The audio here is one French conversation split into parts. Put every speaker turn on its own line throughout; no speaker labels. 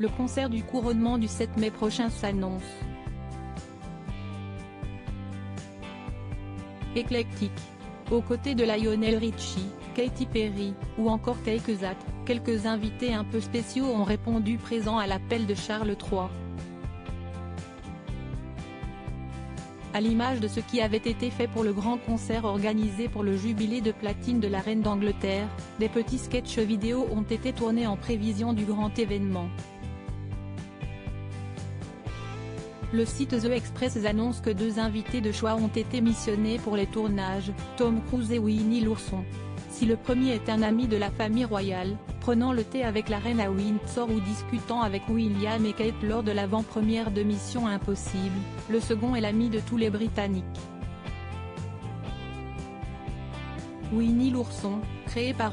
Le concert du couronnement du 7 mai prochain s'annonce éclectique. Aux côtés de Lionel Richie, Katy Perry, ou encore Take That, quelques invités un peu spéciaux ont répondu présents à l'appel de Charles III. À l'image de ce qui avait été fait pour le grand concert organisé pour le jubilé de platine de la reine d'Angleterre, des petits sketchs vidéo ont été tournés en prévision du grand événement. Le site The Express annonce que 2 invités de choix ont été missionnés pour les tournages, Tom Cruise et Winnie l'ourson. Si le premier est un ami de la famille royale, prenant le thé avec la reine à Windsor ou discutant avec William et Kate lors de l'avant-première de Mission Impossible, le second est l'ami de tous les Britanniques. Winnie l'ourson, créé par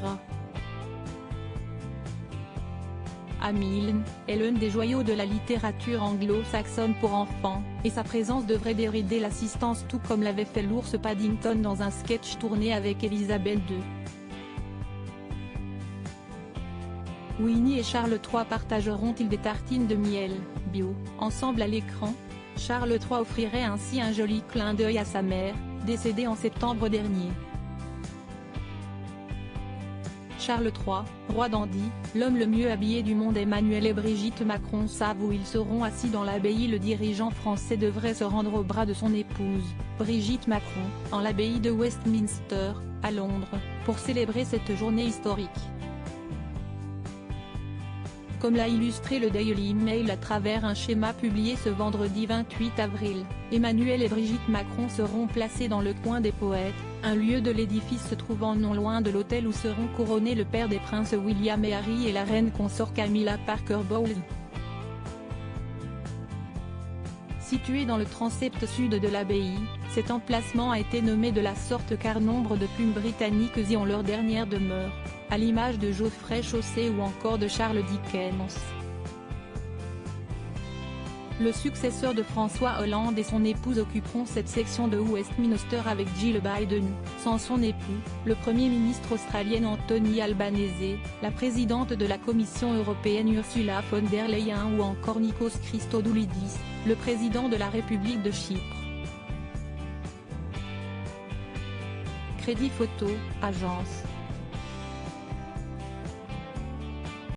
A. Milne, est l'un des joyaux de la littérature anglo-saxonne pour enfants, et sa présence devrait dérider l'assistance tout comme l'avait fait l'ours Paddington dans un sketch tourné avec Elisabeth II. Winnie et Charles III partageront-ils des tartines de miel, bio, ensemble à l'écran? Charles III offrirait ainsi un joli clin d'œil à sa mère, décédée en septembre dernier. Charles III, roi dandy, l'homme le mieux habillé du monde. Emmanuel et Brigitte Macron savent où ils seront assis dans l'abbaye. Le dirigeant français devrait se rendre au bras de son épouse, Brigitte Macron, en l'abbaye de Westminster, à Londres, pour célébrer cette journée historique. Comme l'a illustré le Daily Mail à travers un schéma publié ce vendredi 28 avril, Emmanuel et Brigitte Macron seront placés dans le coin des poètes, un lieu de l'édifice se trouvant non loin de l'hôtel où seront couronnés le père des princes William et Harry et la reine consort Camilla Parker Bowles. Situé dans le transept sud de l'abbaye, cet emplacement a été nommé de la sorte car nombre de plumes britanniques y ont leur dernière demeure, à l'image de Geoffrey Chaucer ou encore de Charles Dickens. Le successeur de François Hollande et son épouse occuperont cette section de Westminster avec Jill Biden, sans son époux, le Premier ministre australien Anthony Albanese, la présidente de la Commission européenne Ursula von der Leyen ou encore Nikos Christodoulidis, le président de la République de Chypre. Crédit photo, agence.